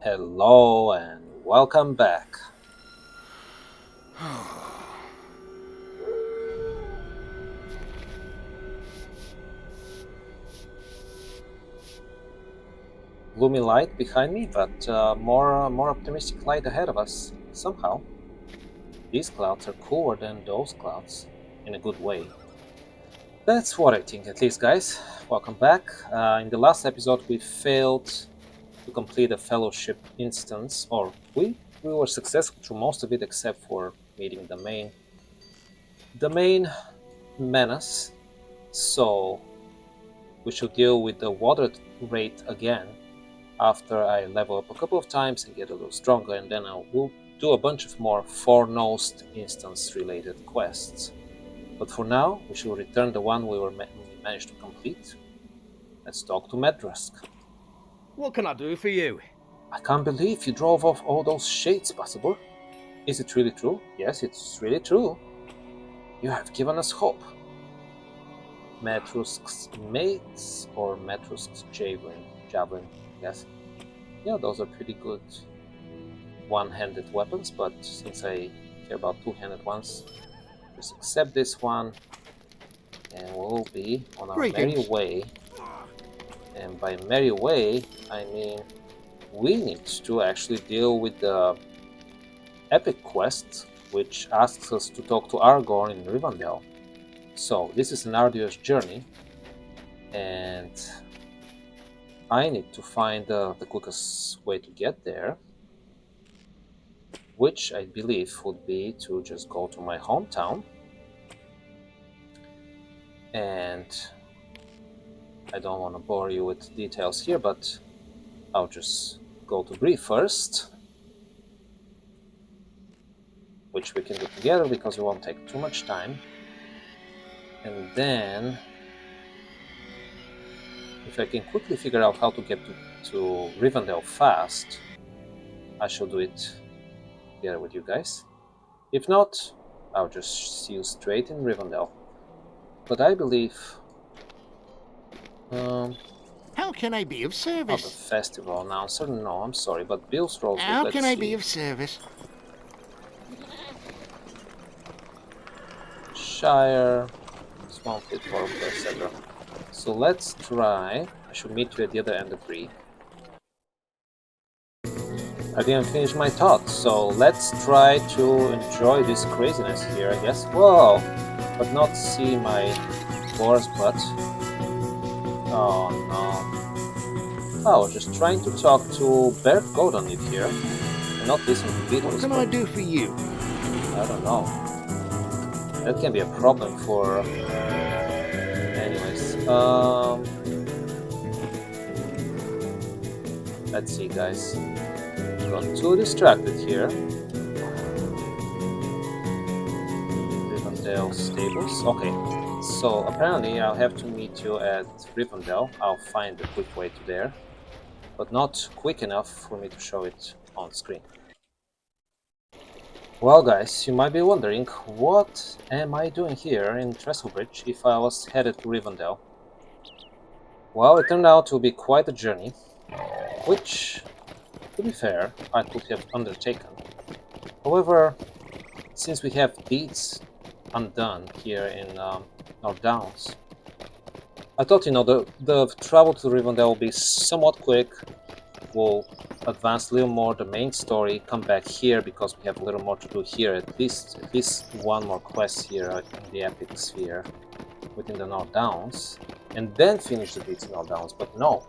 Hello and welcome back. Gloomy light behind me, but more optimistic light ahead of us. Somehow, these clouds are cooler than those clouds, in a good way. That's what I think, at least, guys. Welcome back. In the last episode, we failed to complete a fellowship instance, or we were successful through most of it, except for meeting the main menace. So we should deal with the water rate again after I level up a couple of times and get a little stronger, and then I will do a bunch of more four-nosed instance-related quests. But for now, we should return the one we managed to complete. Let's talk to Medrusk. What can I do for you? I can't believe you drove off all those shades, Possible. Is it really true? Yes, it's really true. You have given us hope. Medrusk's mates or Medrusk's javelin, yes. Yeah, those are pretty good one-handed weapons, but since I care about two-handed ones, just accept this one and we'll be on our merry way. And by merry way, I mean we need to actually deal with the epic quest, which asks us to talk to Aragorn in Rivendell. So this is an arduous journey, and I need to find the quickest way to get there, which I believe would be to just go to my hometown. And I don't want to bore you with details here, but I'll just go to Bree first, which we can do together because it won't take too much time. And then, if I can quickly figure out how to get to Rivendell fast, I shall do it together with you guys. If not, I'll just see you straight in Rivendell. But I believe... how can I be of service? Not the festival announcer, no, I'm sorry, but Bill's Rose. How can I be of service? Shire, Swamp Pit, etc. So let's try. I should meet you at the other end of Bree. I didn't finish my thought, so let's try to enjoy this craziness here, I guess. Whoa! But not see my boar's butt. Oh no. Oh, just trying to talk to Bert Goldenleaf here and not listen to Beatles. What can I do for you? I don't know. That can be a problem for... Anyways, let's see, guys. Got too distracted here. Rivendell Stables. Okay, so apparently I'll have to meet you at Rivendell. I'll find a quick way to there, but not quick enough for me to show it on screen. Well, guys, you might be wondering, what am I doing here in Trestlebridge if I was headed to Rivendell? Well, it turned out to be quite a journey, which, to be fair, I could have undertaken. However, since we have deeds undone here in North Downs, I thought, the travel to Rivendell will be somewhat quick. We'll advance a little more the main story, come back here because we have a little more to do here, at least one more quest here in the Epic Sphere within the North Downs, and then finish the deeds in North Downs. But no,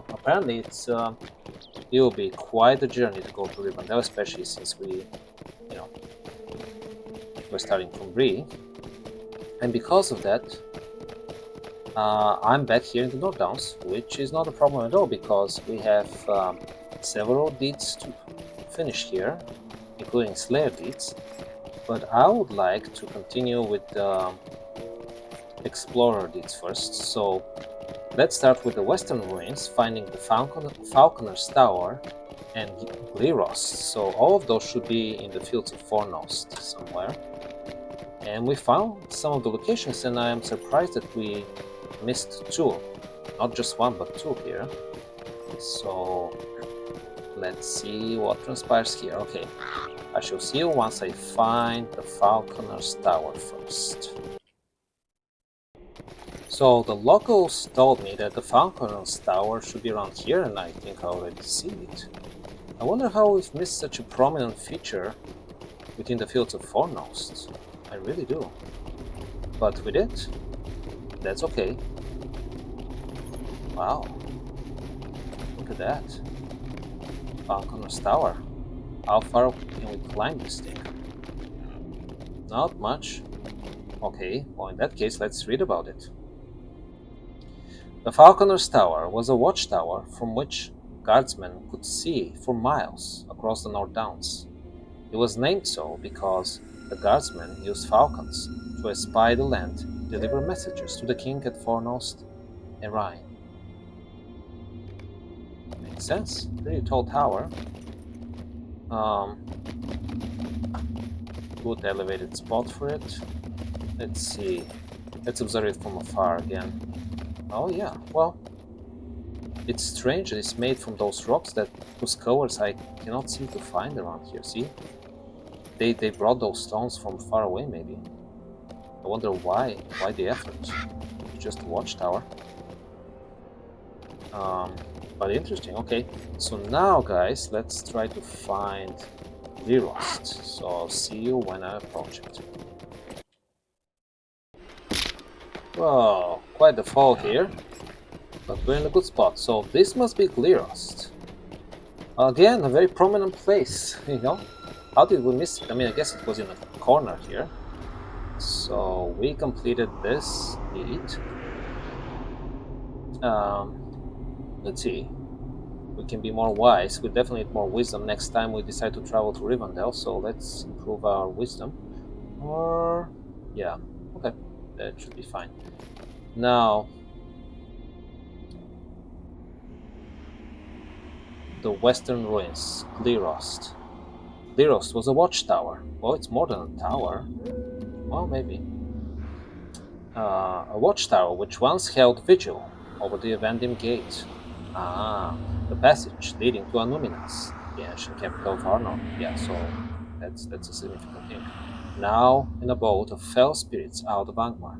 apparently it will be quite a journey to go to Rivendell, especially since we're starting from Bree, and because of that, I'm back here in the North Downs, which is not a problem at all because we have several deeds to finish here, including Slayer deeds. But I would like to continue with the Explorer deeds first. So let's start with the Western Ruins, finding the Falconer's Tower and Glyros. So all of those should be in the Fields of Fornost somewhere. And we found some of the locations, and I am surprised that we missed two. Not just one, but two here. So let's see what transpires here. Okay, I shall see you once I find the Falconer's Tower first. So the locals told me that the Falconer's Tower should be around here, and I think I already see it. I wonder how we've missed such a prominent feature within the fields of Fornost. I really do. But we did. That's okay. Wow. Look at that. Falconer's Tower. How far can we climb this thing? Not much. Okay, well in that case let's read about it. The Falconer's Tower was a watchtower from which guardsmen could see for miles across the North Downs. It was named so because the guardsmen used falcons to espy the land and deliver messages to the king at Fornost and Rhine. Makes sense. Pretty tall tower. Good elevated spot for it. Let's see. Let's observe it from afar again. Oh yeah, well, it's strange that it's made from those rocks that whose colors I cannot seem to find around here. See? They brought those stones from far away, maybe. I wonder why the effort. It's just a watchtower. But interesting. Okay, so now guys, let's try to find Lirost. So I'll see you when I approach it. Well, quite the fall here, but we're in a good spot. So this must be Glirost. Again, a very prominent place, you know? How did we miss it? I mean, I guess it was in a corner here. So we completed this deed. Let's see. We can be more wise. We definitely need more wisdom next time we decide to travel to Rivendell. So let's improve our wisdom. Or, yeah, okay, that should be fine. Now, the Western Ruins, Glirost. Glirost was a watchtower. Well, it's more than a tower. Well, maybe. A watchtower which once held vigil over the Evendim Gate. Ah, the passage leading to Anuminas, the ancient capital of Arnor. Yeah, so that's a significant thing. Now in a boat of fell spirits out of Angmar.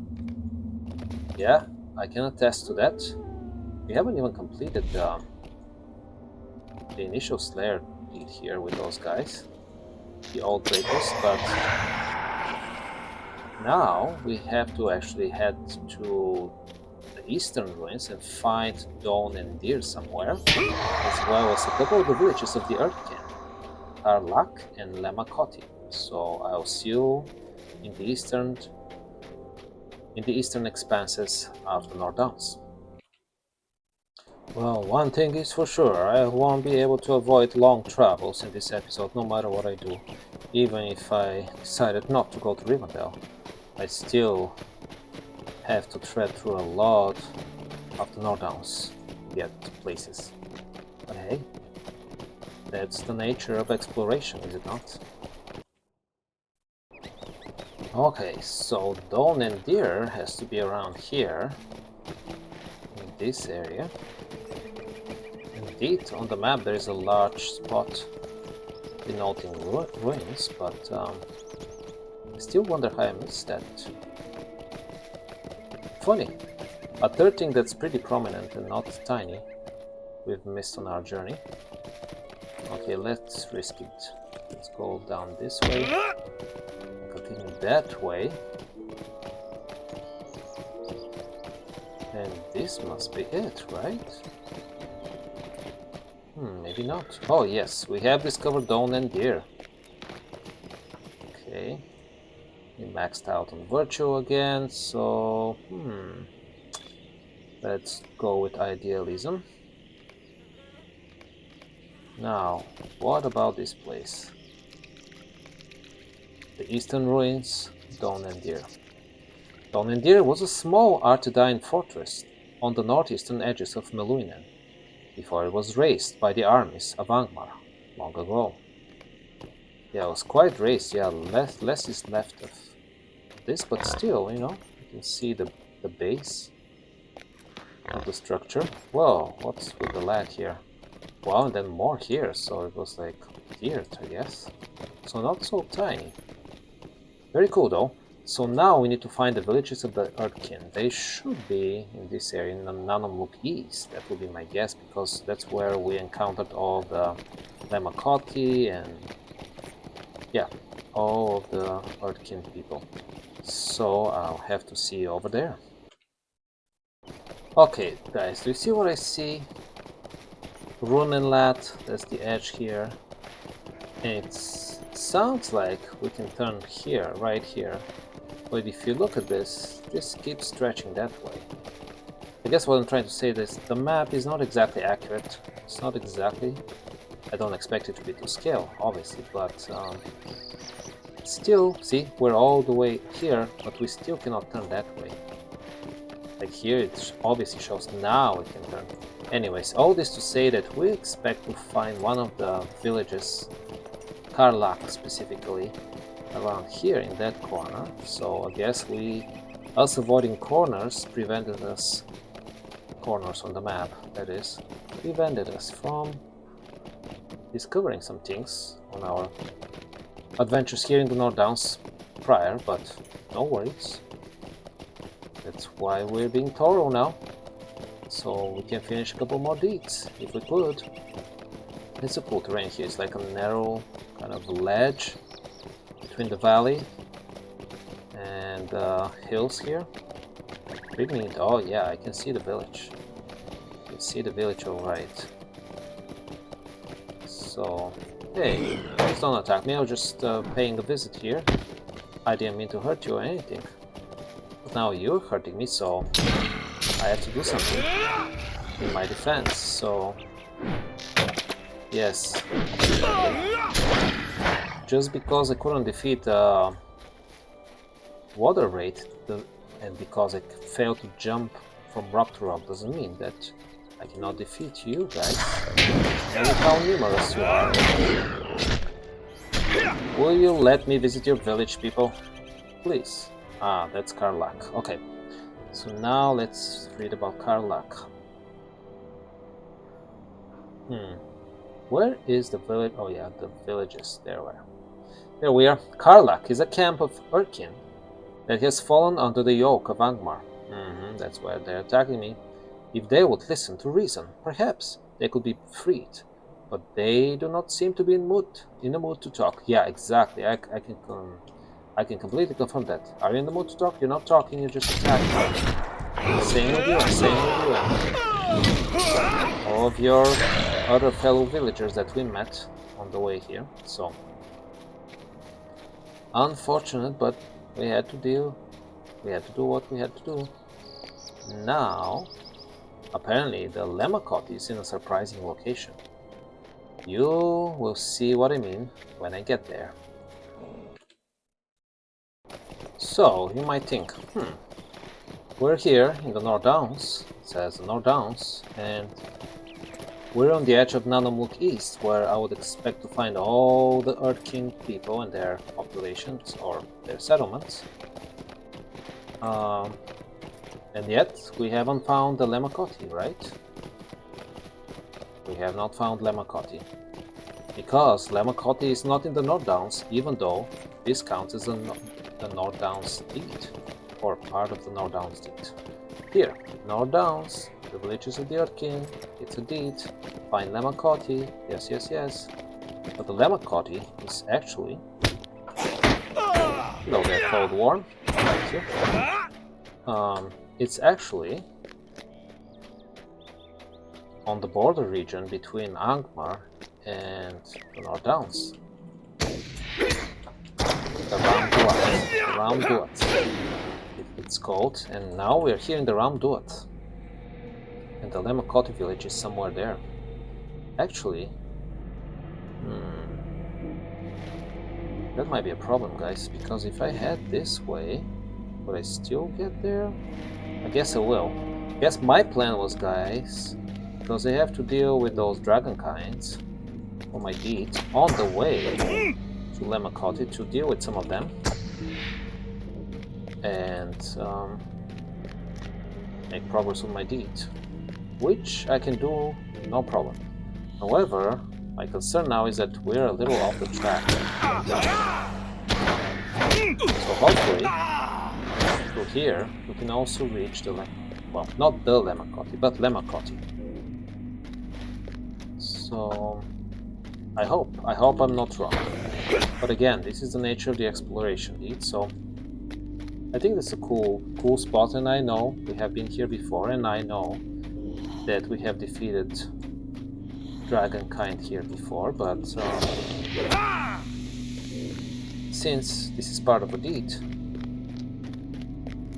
Yeah, I can attest to that. We haven't even completed the initial Slayer deed here with those guys, the old breakers, but now we have to actually head to the eastern ruins and find Dawn and Deer somewhere, as well as a couple of the villages of the Earthkin, Tarlak and Lemakoti. So I'll see you in the eastern expanses of the North Downs. Well, one thing is for sure, I won't be able to avoid long travels in this episode no matter what I do. Even if I decided not to go to Rivendell, I still have to tread through a lot of the North Downs to get to places. But hey, that's the nature of exploration, is it not? Okay, so Dawn and Deer has to be around here, in this area. Indeed, on the map there is a large spot denoting ruins, but I still wonder how I missed that. Funny, a third thing that's pretty prominent and not tiny we've missed on our journey. Okay, let's risk it. Let's go down this way, continue that way, and this must be it, right? Maybe not. Oh yes, we have discovered Dawn and Deer. Okay, we maxed out on Virtue again, so let's go with Idealism. Now, what about this place? The Eastern Ruins, Dawn and Deer. Dawn and Deer was a small Arthedain fortress on the northeastern edges of Meluinen, before it was razed by the armies of Angmar long ago. Yeah, it was quite razed. Yeah, less is left of this, but still, you know, you can see the base of the structure. Whoa, what's with the lag here? Wow, and then more here, so it was like weird, I guess. So not so tiny. Very cool though. So now we need to find the villages of the Erdkin. They should be in this area, in the Nanomuk East. That would be my guess, because that's where we encountered all the Lemakoti and yeah, all of the Erdkin people. So I'll have to see you over there. Okay, guys, do you see what I see? Runenlat, that's the edge here. And it sounds like we can turn here, right here. But if you look at this, this keeps stretching that way. I guess what I'm trying to say is the map is not exactly accurate. It's not exactly. I don't expect it to be to scale, obviously, but still, see, we're all the way here, but we still cannot turn that way. Like here, it obviously shows now we can turn. Anyways, all this to say that we expect to find one of the villages, Karlak specifically, around here in that corner. So I guess us avoiding corners prevented us, corners on the map, that is, prevented us from discovering some things on our adventures here in the North Downs prior, but no worries. That's why we're being thorough now, so we can finish a couple more deeds, if we could. It's a cool terrain here. It's like a narrow kind of ledge between the valley and hills here. Pretty neat. Oh yeah, I can see the village. I can see the village alright. So, hey, please don't attack me. I was just paying a visit here. I didn't mean to hurt you or anything. But now you're hurting me, so I have to do something in my defense. So, yes. Just because I couldn't defeat water rate and because I failed to jump from rock to rock doesn't mean that I cannot defeat you guys. And look how numerous you are. Will you let me visit your village, people? Please. Ah, that's Karlak. Okay. So now let's read about Karlak. Where is the village? Oh yeah, the villages. There we are. Karlak is a camp of Urkin that has fallen under the yoke of Angmar. That's why they're attacking me. If they would listen to reason, perhaps they could be freed. But they do not seem to be in the mood to talk. Yeah, exactly. I can completely confirm that. Are you in the mood to talk? You're not talking. You're just attacking. I'm saying with you. I'm saying with you. And all of your other fellow villagers that we met on the way here. So unfortunate, but we had to do what we had to do. Now, apparently the Lemakot is in a surprising location. You will see what I mean when I get there. So, you might think, we're here in the North Downs, it says the North Downs, and we're on the edge of Nanomuk East, where I would expect to find all the Earth King people and their populations, or their settlements. And yet, we haven't found the Lemakoti, right? We have not found Lemakoti. Because Lemakoti is not in the North Downs, even though this counts as the North Downs deed, or part of the North Downs deed. Here, North Downs, the villages of the Earth King, it's a deed. Find Lemakoti, yes, yes, yes. But the Lemakoti is actually... Hello there, Cold War. Thank you. It's actually on the border region between Angmar and the North Downs. The Ramduat. It's called, and now we're here in the Ramduat. And the Lemakoti village is somewhere there. Actually, that might be a problem, guys, because if I head this way, would I still get there? I guess I will. I guess my plan was, guys, because I have to deal with those dragon kinds for my deed on the way to Lemakoti to deal with some of them and make progress with my deed, which I can do no problem. However, my concern now is that we're a little off the track. So hopefully, through here, we can also reach the well, not the Lemmacotti, but Lemmacotti. So I hope I'm not wrong. But again, this is the nature of the exploration deed, so I think it's a cool spot, and I know we have been here before, and I know that we have defeated Dragonkind here before, but since this is part of a deed,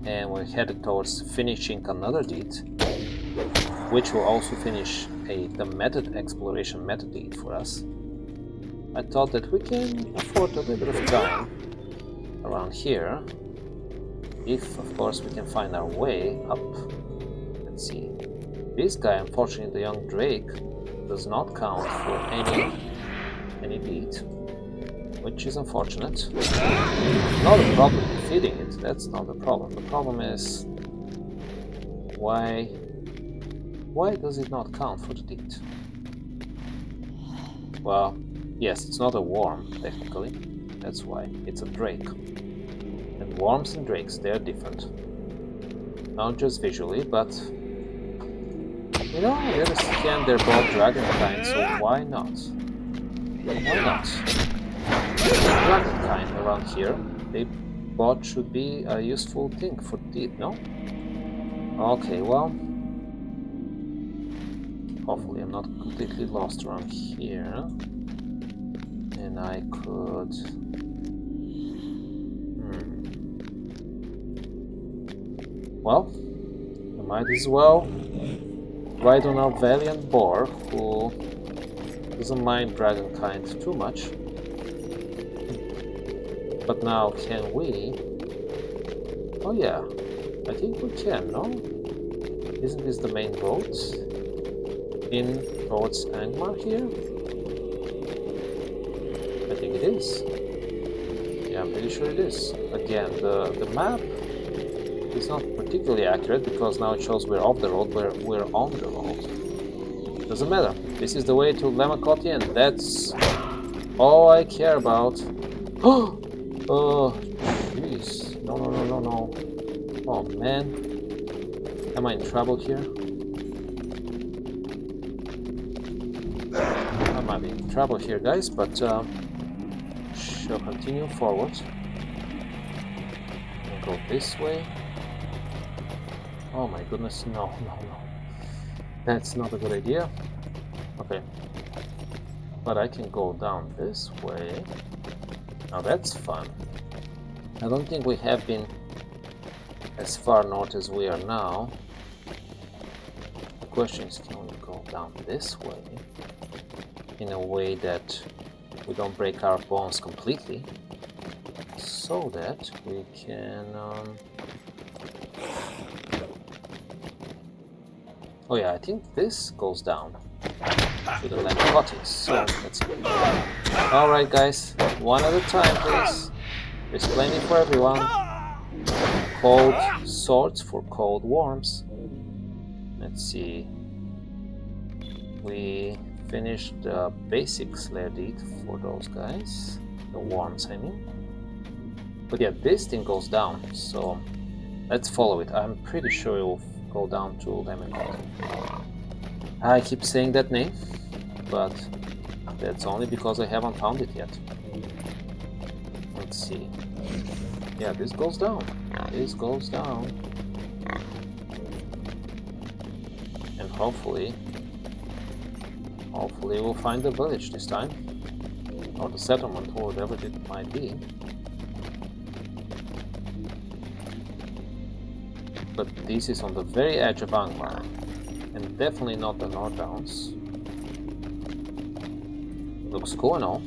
and we're headed towards finishing another deed, which will also finish the method exploration method deed for us, I thought that we can afford a little bit of time around here, if of course we can find our way up. Let's see. This guy, unfortunately, the young Drake, does not count for any deed, which is unfortunate. Not a problem defeating it, that's not the problem. The problem is why does it not count for the deed? Well, yes, it's not a worm, technically. That's why. It's a drake. And worms and drakes, they're different. Not just visually, but... You know, on the other hand, they're both dragonkind, so why not? Why not? Dragonkind around here, they both should be a useful thing for deed, no? Okay, well... Hopefully I'm not completely lost around here. And I could... Well, I might as well ride on our valiant boar, who doesn't mind Dragonkind too much. But now, can we... Oh yeah, I think we can, no? Isn't this the main road? In towards Angmar here? I think it is. Yeah, I'm pretty sure it is. Again, the map is not particularly accurate because now it shows we're off the road, we're on the road. Doesn't matter. This is the way to Lemmacotti, and that's all I care about. Oh, jeez. No. Oh man, am I in trouble here? I might be in trouble here, guys, but shall continue forward. And go this way. Oh my goodness, no. That's not a good idea. Okay. But I can go down this way. Now that's fun. I don't think we have been as far north as we are now. The question is, can we go down this way in a way that we don't break our bones completely, so that we can... Oh yeah, I think this goes down to the Lemmacotti, so let's go. Alright guys, one at a time please. There's plenty for everyone. Cold swords for cold worms. Let's see. We finished the basic Slayer deed for those guys. The worms, I mean. But yeah, this thing goes down, so let's follow it. I'm pretty sure it will go down to Lemmacotti. I keep saying that name, but that's only because I haven't found it yet. Let's see. Yeah, this goes down. This goes down. And hopefully we'll find the village this time. Or the settlement, or whatever it might be. But this is on the very edge of Angmar. And definitely not the North Downs. Looks cool and all.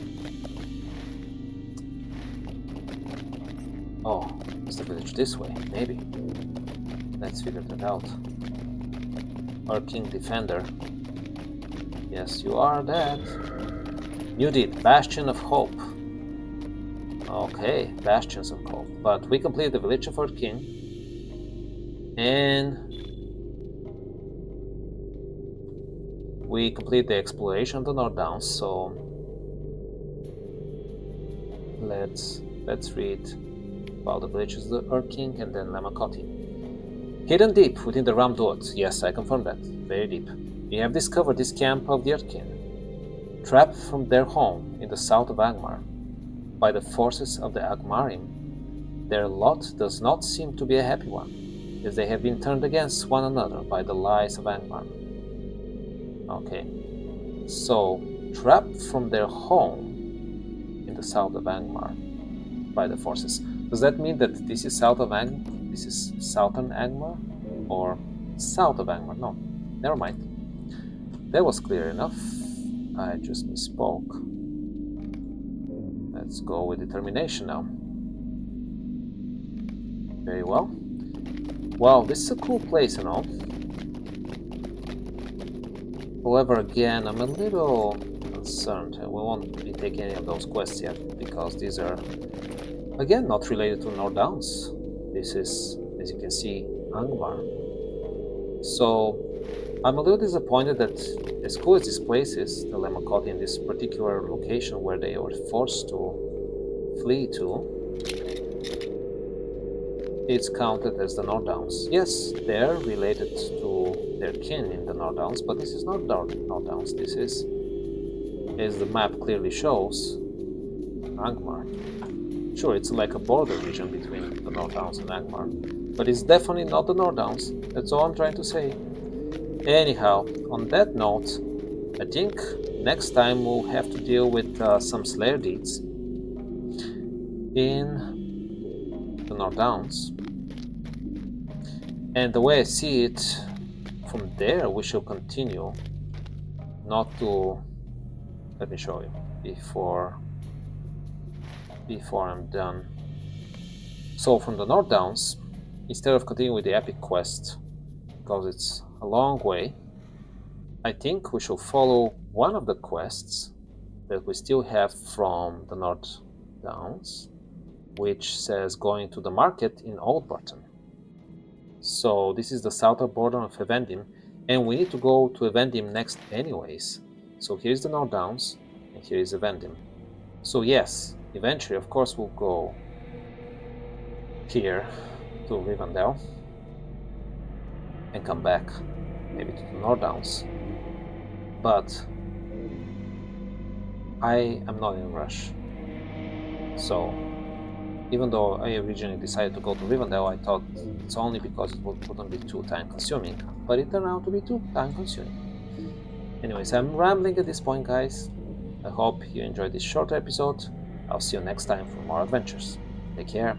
Oh, is the village this way? Maybe. Let's figure that out. Our King Defender. Yes, you are that. You did. Bastion of Hope. Okay, Bastions of Hope. But we completed the village of our King. And we complete the exploration of the North Downs, so let's read about the villages of the Earth King and then Lamakoti. Hidden deep within the Ram Dot. Yes, I confirm that. Very deep. We have discovered this camp of the Earth King, trapped from their home in the south of Angmar by the forces of the Angmarim. Their lot does not seem to be a happy one, as they have been turned against one another by the lies of Angmar. Okay, so trapped from their home in the south of Angmar by the forces. Does that mean that this is south of this is southern Angmar, or south of Angmar? No, never mind. That was clear enough. I just misspoke. Let's go with determination now. Very well. Wow, this is a cool place and all. However, again, I'm a little concerned. We won't be taking any of those quests yet, because these are, again, not related to North Downs. This is, as you can see, Angmar. So, I'm a little disappointed that, as cool as this place is, the Lamakoti, in this particular location where they were forced to flee to, it's counted as the North Downs. Yes, they're related to their kin in the North Downs, but this is not North Downs. This is, as the map clearly shows, Angmar. Sure, it's like a border region between the North Downs and Angmar, but it's definitely not the North Downs. That's all I'm trying to say. Anyhow, on that note, I think next time we'll have to deal with some Slayer deeds in the North Downs. And the way I see it, from there we shall continue, not to... Let me show you before I'm done. So from the North Downs, instead of continuing with the epic quest, because it's a long way, I think we shall follow one of the quests that we still have from the North Downs, which says going to the market in Old Barton. So this is the southern border of Evendim, and we need to go to Evendim next anyways. So here's the North Downs, and here is Evendim. So yes, eventually, of course, we'll go here to Rivendell and come back, maybe to the North Downs. But I am not in a rush. So even though I originally decided to go to Rivendell, I thought it's only because it wouldn't be too time consuming, but it turned out to be too time consuming. Anyways, I'm rambling at this point, guys. I hope you enjoyed this short episode. I'll see you next time for more adventures. Take care.